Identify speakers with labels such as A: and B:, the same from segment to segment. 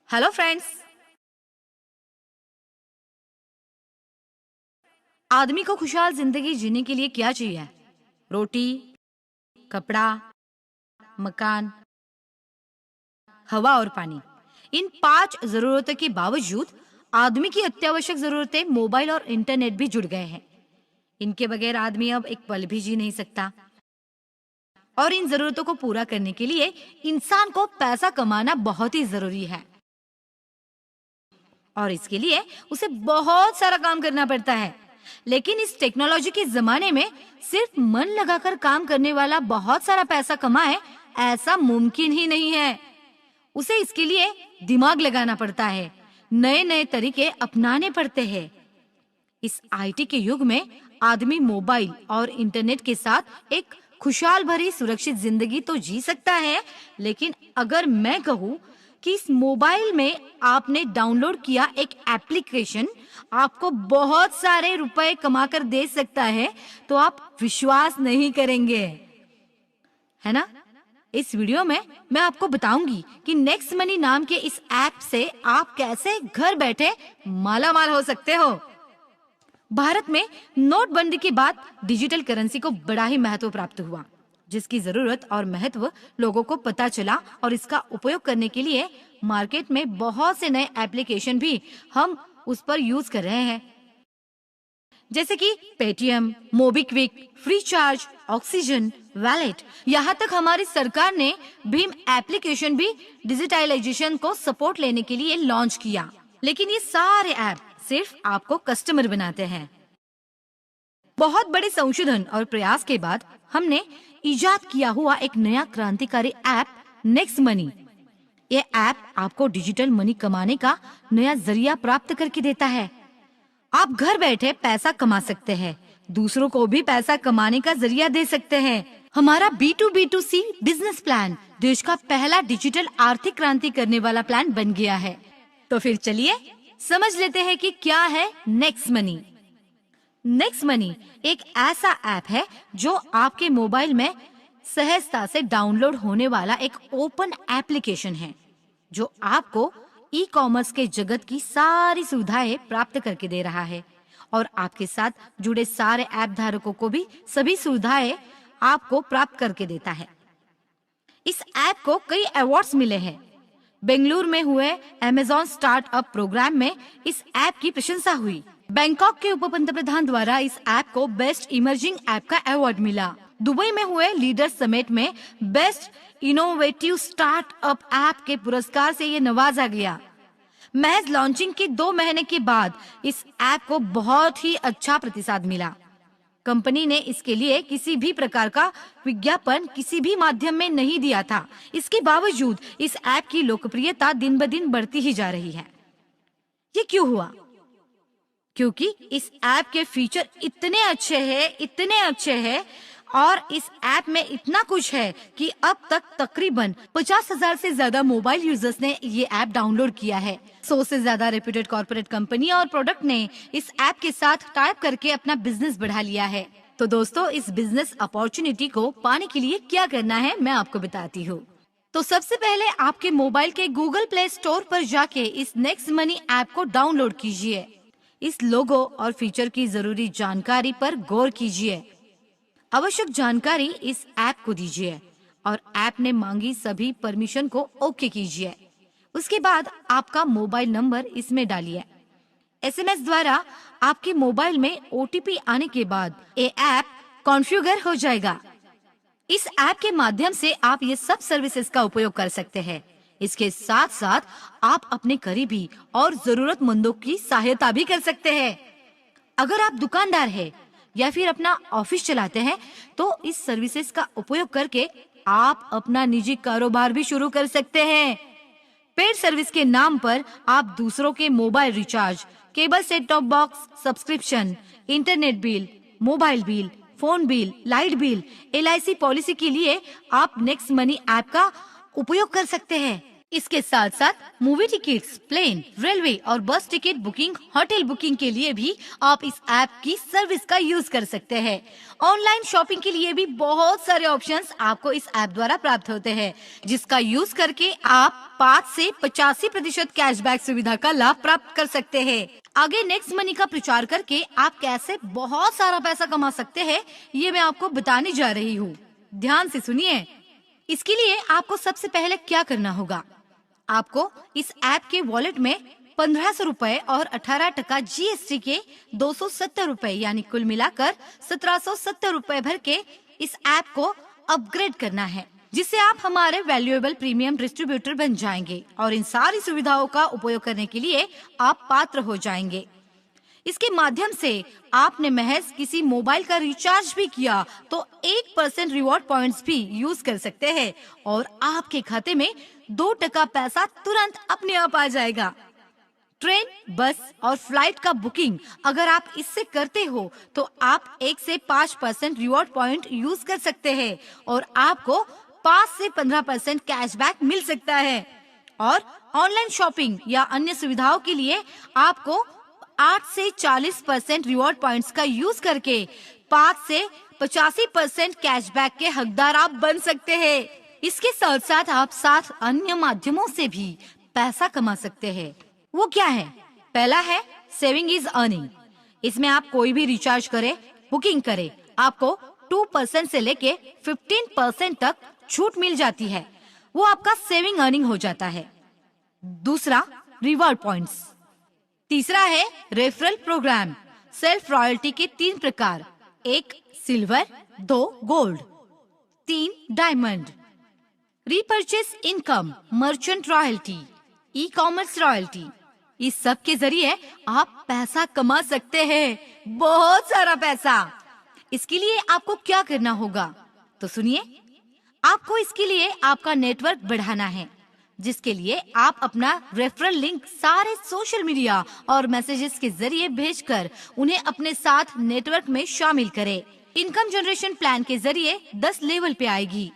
A: Hello friends. आदमी को खुशहाल जिंदगी जीने के लिए क्या चाहिए? रोटी, कपड़ा, मकान, हवा और पानी। इन 5 जरूरतों के बावजूद आदमी की अत्यावश्यक जरूरतें मोबाइल और इंटरनेट भी जुड़ गए हैं। इनके बगैर आदमी अब एक पल भी जी नहीं सकता। और इन जरूरतों को पूरा करने के लिए इंसान को पैसा कमाना बहुत ही जरूरी है और इसके लिए उसे बहुत सारा काम करना पड़ता है। लेकिन इस टेक्नोलॉजी के जमाने में सिर्फ मन लगाकर काम करने वाला बहुत सारा पैसा कमाए, ऐसा मुमकिन ही नहीं है। उसे इसके लिए दिमाग लगाना पड़ता है, नए नए तरीके अपनाने पड़ते हैं। इस आईटी के युग में आदमी मोबाइल और इंटरनेट के साथ एक खुशहाल भरी सुरक्षित जिंदगी तो जी सकता है, लेकिन अगर मैं कहूँ कि इस मोबाइल में आपने डाउनलोड किया एक एप्लीकेशन आपको बहुत सारे रुपए कमाकर दे सकता है, तो आप विश्वास नहीं करेंगे, है ना? इस वीडियो में मैं आपको बताऊंगी कि नेक्स्ट मनी नाम के इस ऐप से आप कैसे घर बैठे माला माल हो सकते हो। भारत में नोटबंदी के बाद डिजिटल करेंसी को बड़ा ही महत्व प्राप्त हुआ, जिसकी जरूरत और महत्व लोगों को पता चला और इसका उपयोग करने के लिए मार्केट में बहुत से नए एप्लीकेशन भी हम उस पर यूज कर रहे हैं, जैसे कि Paytm, MobiKwik, free charge, oxygen, wallet. यहाँ तक हमारी सरकार ने भीम एप्लीकेशन भी डिजिटलाइजेशन को सपोर्ट लेने के लिए लॉन्च किया। लेकिन ये सारे ऐप सिर्फ आपको कस्टमर बनाते हैं। बहुत बड़े संशोधन और प्रयास के बाद हमने इजाद किया हुआ एक नया क्रांतिकारी ऐप नेक्स्ट मनी। ये ऐप आपको डिजिटल मनी कमाने का नया जरिया प्राप्त करके देता है। आप घर बैठे पैसा कमा सकते हैं, दूसरों को भी पैसा कमाने का जरिया दे सकते हैं। हमारा B2B2C बिजनेस प्लान देश का पहला डिजिटल आर्थिक क्रांति करने वाला प्लान बन गया है। तो फिर चलिए समझ लेते हैं कि क्या है नेक्स्ट मनी। नेक्स्ट मनी एक ऐसा ऐप है जो आपके मोबाइल में सहजता से डाउनलोड होने वाला एक ओपन एप्लीकेशन है, जो आपको ई कॉमर्स के जगत की सारी सुविधाएं प्राप्त करके दे रहा है और आपके साथ जुड़े सारे ऐप धारकों को भी सभी सुविधाएं आपको प्राप्त करके देता है। इस ऐप को कई अवार्ड्स मिले हैं। बेंगलुरु में हुए अमेज़न स्टार्टअप प्रोग्राम में इस ऐप की प्रशंसा हुई। बैंकॉक के उप पंतप्रधान द्वारा इस ऐप को बेस्ट इमर्जिंग ऐप का अवार्ड मिला। दुबई में हुए लीडर्स समिट में बेस्ट इनोवेटिव स्टार्टअप ऐप के पुरस्कार से ये नवाजा गया। महज लॉन्चिंग के 2 महीने के बाद इस ऐप को बहुत ही अच्छा प्रतिसाद मिला। कंपनी ने इसके लिए किसी भी प्रकार का विज्ञापन किसी भी माध्यम में नहीं दिया था। इसके बावजूद इस ऐप की लोकप्रियता दिन ब दिन बढ़ती ही जा रही है। ये क्यों हुआ? क्योंकि इस ऐप के फीचर इतने अच्छे हैं और इस ऐप में इतना कुछ है कि अब तक तकरीबन 50,000 से ज्यादा मोबाइल यूजर्स ने ये ऐप डाउनलोड किया है। 100 से ज्यादा रेप्यूटेड कॉर्पोरेट कंपनी और प्रोडक्ट ने इस ऐप के साथ टाइप करके अपना बिजनेस बढ़ा लिया है। तो दोस्तों, इस बिजनेस अपॉर्चुनिटी को पाने के लिए क्या करना है मैं आपको बताती हूँ। तो सबसे पहले आपके मोबाइल के गूगल प्ले स्टोर पर जाके इस नेक्स्ट मनी ऐप को डाउनलोड कीजिए। इस लोगो और फीचर की जरूरी जानकारी पर गौर कीजिए। आवश्यक जानकारी इस ऐप को दीजिए और ऐप ने मांगी सभी परमिशन को ओके कीजिए। उसके बाद आपका मोबाइल नंबर इसमें डालिए। एसएमएस द्वारा आपके मोबाइल में ओटीपी आने के बाद ये ऐप कॉन्फ़िगर हो जाएगा। इस ऐप के माध्यम से आप ये सब सर्विसेज का उपयोग कर सकते हैं। इसके साथ साथ आप अपने करीबी और जरूरतमंदों की सहायता भी कर सकते हैं। अगर आप दुकानदार हैं या फिर अपना ऑफिस चलाते हैं, तो इस सर्विसेज का उपयोग करके आप अपना निजी कारोबार भी शुरू कर सकते हैं। पेड सर्विस के नाम पर आप दूसरों के mobile recharge, cable set top box subscription, internet bill, mobile bill, phone bill, light bill, LIC policy के लिए आप नेक्स्ट मनी ऐप का उपयोग कर सकते हैं। इसके साथ साथ मूवी टिकट्स, प्लेन, रेलवे और बस टिकट बुकिंग, होटल बुकिंग के लिए भी आप इस ऐप की सर्विस का यूज कर सकते हैं। ऑनलाइन शॉपिंग के लिए भी बहुत सारे ऑप्शंस आपको इस ऐप द्वारा प्राप्त होते हैं, जिसका यूज करके आप 5 से 85% कैशबैक सुविधा का लाभ प्राप्त कर सकते हैं। आगे नेक्स्ट मनी का प्रचार करके आप कैसे बहुत सारा पैसा कमा सकते हैं, ये मैं आपको बताने जा रही हूँ। ध्यान से सुनिए। इसके लिए आपको सबसे पहले क्या करना होगा, आपको इस ऐप के वॉलेट में 1500 रुपए और 18% जीएसटी के 270 रुपए यानी कुल मिलाकर 1770 रुपए भर के इस ऐप को अपग्रेड करना है, जिससे आप हमारे वैल्यूएबल प्रीमियम डिस्ट्रीब्यूटर बन जाएंगे और इन सारी सुविधाओं का उपयोग करने के लिए आप पात्र हो जाएंगे। इसके माध्यम से आपने महज किसी मोबाइल का रिचार्ज भी किया तो 1% रिवॉर्ड पॉइंट्स भी यूज कर सकते हैं और आपके खाते में 2% पैसा तुरंत अपने आप आ जाएगा। ट्रेन, बस और फ्लाइट का बुकिंग अगर आप इससे करते हो तो आप 1 से 5% रिवॉर्ड पॉइंट यूज कर सकते हैं और आपको 5 से 15% कैशबैक मिल सकता है। और ऑनलाइन शॉपिंग या अन्य सुविधाओं के लिए आपको 8 से 40% रिवॉर्ड पॉइंट्स का यूज करके 5 से 85% कैशबैक के हकदार आप बन सकते हैं। इसके साथ साथ आप 7 अन्य माध्यमों से भी पैसा कमा सकते हैं। वो क्या है? पहला है सेविंग इज अर्निंग। इसमें आप कोई भी रिचार्ज करे, बुकिंग करे, आपको 2% से लेके 15% तक छूट मिल जाती है। वो आपका सेविंग अर्निंग हो जाता है। दूसरा, रिवॉर्ड पॉइंट्स। तीसरा है रेफरल प्रोग्राम। सेल्फ रॉयल्टी के 3 प्रकार, 1 silver, 2 gold, 3 diamond. Repurchase income, merchant royalty, e commerce royalty. इस सब के जरिए आप पैसा कमा सकते हैं, बहुत सारा पैसा। इसके लिए आपको क्या करना होगा तो सुनिए। आपको इसके लिए आपका नेटवर्क बढ़ाना है, जिसके लिए आप अपना रेफरल लिंक सारे सोशल मीडिया और मैसेजेस के जरिए भेजकर उन्हें अपने साथ नेटवर्क में शामिल करें। इनकम जनरेशन प्लान के जरिए 10 लेवल पे आएगी।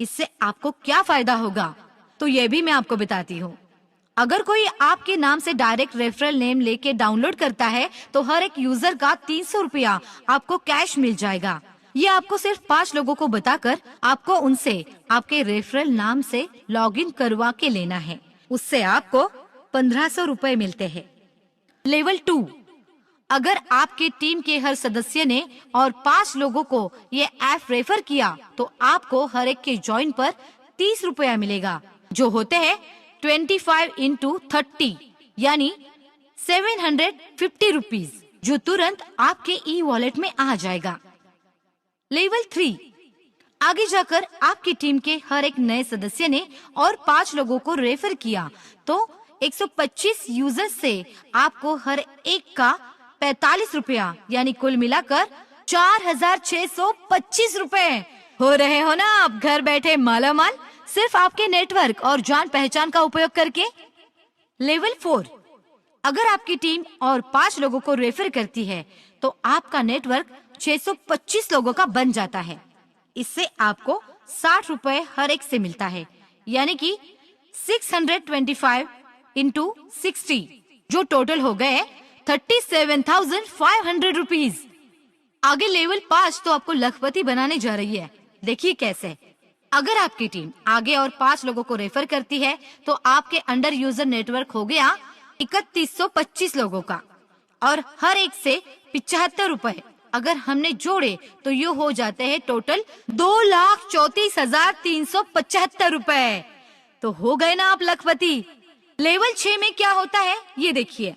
A: इससे आपको क्या फायदा होगा तो ये भी मैं आपको बताती हूँ। अगर कोई आपके नाम से डायरेक्ट रेफरल नेम लेके डाउनलोड करता है तो हर एक यूजर का 300 रुपया आपको कैश मिल जाएगा। ये आपको सिर्फ 5 लोगों को बताकर आपको उनसे आपके रेफरल नाम से लॉगिन करवा के लेना है। उससे आपको 1500 रुपए मिलते हैं। लेवल 2, अगर आपके टीम के हर सदस्य ने और 5 लोगों को ये ऐप रेफर किया तो आपको हर एक के ज्वाइन पर 30 रुपया मिलेगा, जो होते हैं 25 into 30 यानी 750 रुपीज, जो तुरंत आपके ई वॉलेट में आ जाएगा। लेवल 3, आगे जाकर आपकी टीम के हर एक नए सदस्य ने और 5 लोगों को रेफर किया तो 125 यूजर्स से आपको हर एक का 45 रुपया यानी कुल मिलाकर 4625 रुपए। हो रहे हो ना आप घर बैठे मालामाल, सिर्फ आपके नेटवर्क और जान पहचान का उपयोग करके। लेवल 4, अगर आपकी टीम और 5 लोगों को रेफर करती है तो आपका नेटवर्क 625 लोगों का बन जाता है। इससे आपको 60 रुपए हर एक से मिलता है, यानी कि 625 into 60, जो टोटल हो गए 37,500 रुपीज। आगे लेवल 5 तो आपको लखपति बनाने जा रही है। देखिए कैसे। अगर आपकी टीम आगे और 5 लोगों को रेफर करती है तो आपके अंडर यूजर नेटवर्क हो गया 3125 लोगों का और हर एक से 75 रुपए अगर हमने जोड़े तो ये हो जाते हैं टोटल 2,34,375 रुपए। तो हो गए ना आप लखपति। लेवल 6 में क्या होता है ये देखिए।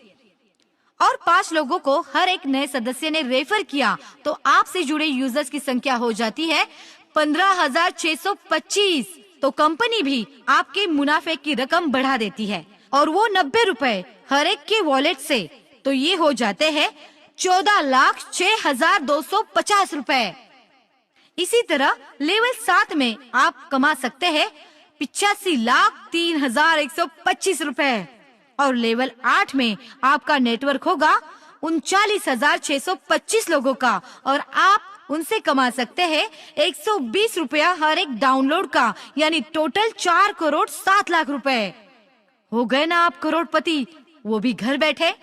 A: और 5 लोगों को हर एक नए सदस्य ने रेफर किया तो आपसे जुड़े यूजर्स की संख्या हो जाती है 15,625। तो कंपनी भी आपके मुनाफे की रकम बढ़ा देती है और वो 90 रुपए हर एक के वॉलेट से, तो ये हो जाते हैं 14,06,250 रुपए। इसी तरह लेवल 7 में आप कमा सकते हैं 85,03,125 रुपए और लेवल 8 में आपका नेटवर्क होगा 39,625 लोगों का और आप उनसे कमा सकते हैं 120 रुपया हर एक डाउनलोड का, यानी टोटल 4 करोड़ 7 लाख रुपए। हो गए ना आप करोड़पति, वो भी घर बैठे।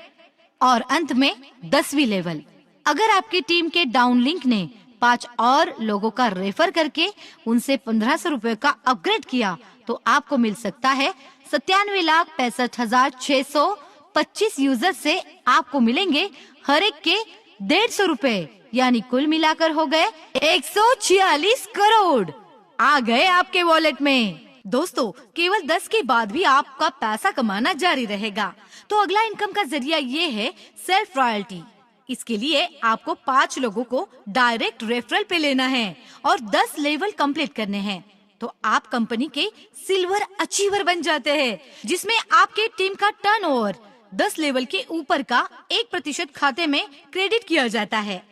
A: और अंत में 10वीं लेवल, अगर आपकी टीम के डाउन लिंक ने 5 और लोगों का रेफर करके उनसे 1500 रुपए का अपग्रेड किया तो आपको मिल सकता है 97,65,625 यूजर से आपको मिलेंगे हर एक के 150 रुपए, यानी कुल मिलाकर हो गए 146 करोड़ आ गए आपके वॉलेट में। दोस्तों, केवल 10 के बाद भी आपका पैसा कमाना जारी रहेगा। तो अगला इनकम का जरिया ये है सेल्फ रॉयल्टी। इसके लिए आपको 5 लोगों को डायरेक्ट रेफरल पे लेना है और 10 लेवल कंप्लीट करने हैं, तो आप कंपनी के सिल्वर अचीवर बन जाते हैं, जिसमें आपके टीम का टर्नओवर 10 लेवल के ऊपर का 1% खाते में क्रेडिट किया जाता है।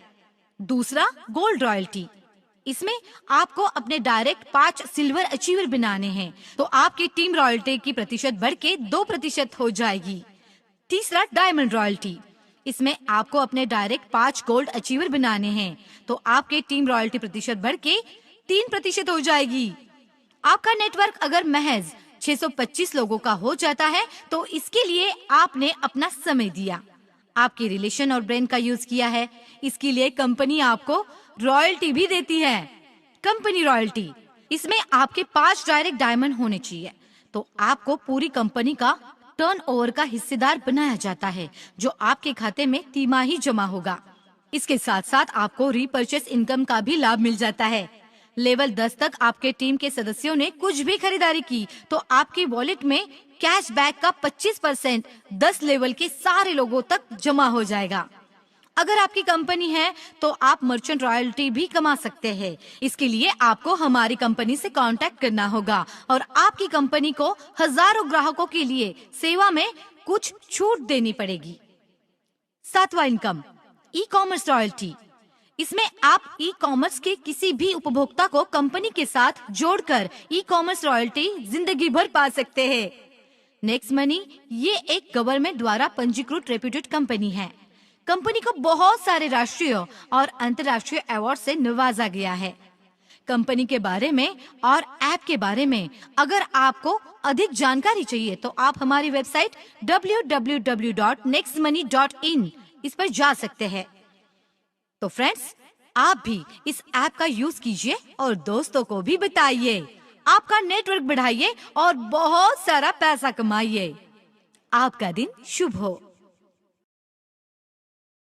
A: दूसरा, गोल्ड रॉयल्टी। इसमें आपको अपने डायरेक्ट 5 सिल्वर अचीवर बनाने हैं, तो आपकी टीम रॉयल्टी की प्रतिशत बढ़ के 2% हो जाएगी। तीसरा, डायमंड रॉयल्टी। इसमें आपको अपने डायरेक्ट 5 गोल्ड अचीवर बनाने हैं, तो आपके टीम रॉयल्टी प्रतिशत बढ़ के 3% हो जाएगी। आपका नेटवर्क अगर महज 625 लोगों का हो जाता है तो इसके लिए आपने अपना समय दिया, आपके रिलेशन और ब्रेन का यूज किया है। इसके लिए कंपनी आपको रॉयल्टी भी देती है। कंपनी रॉयल्टी, इसमें आपके 5 डायरेक्ट डायमंड होने चाहिए, तो आपको पूरी कंपनी का टर्नओवर का हिस्सेदार बनाया जाता है, जो आपके खाते में तिमाही जमा होगा। इसके साथ साथ आपको रीपर्चेस इनकम का भी लाभ मिल जाता है। लेवल 10 तक आपके टीम के सदस्यों ने कुछ भी खरीदारी की तो आपके वॉलेट में कैशबैक का 25% 10 लेवल के सारे लोगों तक जमा हो जाएगा। अगर आपकी कंपनी है तो आप मर्चेंट रॉयल्टी भी कमा सकते हैं। इसके लिए आपको हमारी कंपनी से कांटेक्ट करना होगा और आपकी कंपनी को हजारों ग्राहकों के लिए सेवा में कुछ छूट देनी पड़ेगी। 7वां इनकम, ई कॉमर्स रॉयल्टी। इसमें आप ई कॉमर्स के किसी भी उपभोक्ता को कंपनी के साथ जोड़कर ई कॉमर्स रॉयल्टी जिंदगी भर पा सकते हैं। नेक्स्ट मनी ये एक गवर्नमेंट द्वारा पंजीकृत रेप्यूटेड कंपनी है। कंपनी को बहुत सारे राष्ट्रीय और अंतर्राष्ट्रीय अवार्ड से नवाजा गया है। कंपनी के बारे में और ऐप के बारे में अगर आपको अधिक जानकारी चाहिए तो आप हमारी वेबसाइट www.nextmoney.in इस पर जा सकते हैं। तो फ्रेंड्स, आप भी इस ऐप का यूज कीजिए और दोस्तों को भी बताइए। आपका नेटवर्क बढ़ाइए और बहुत सारा पैसा कमाइए। आपका दिन शुभ हो।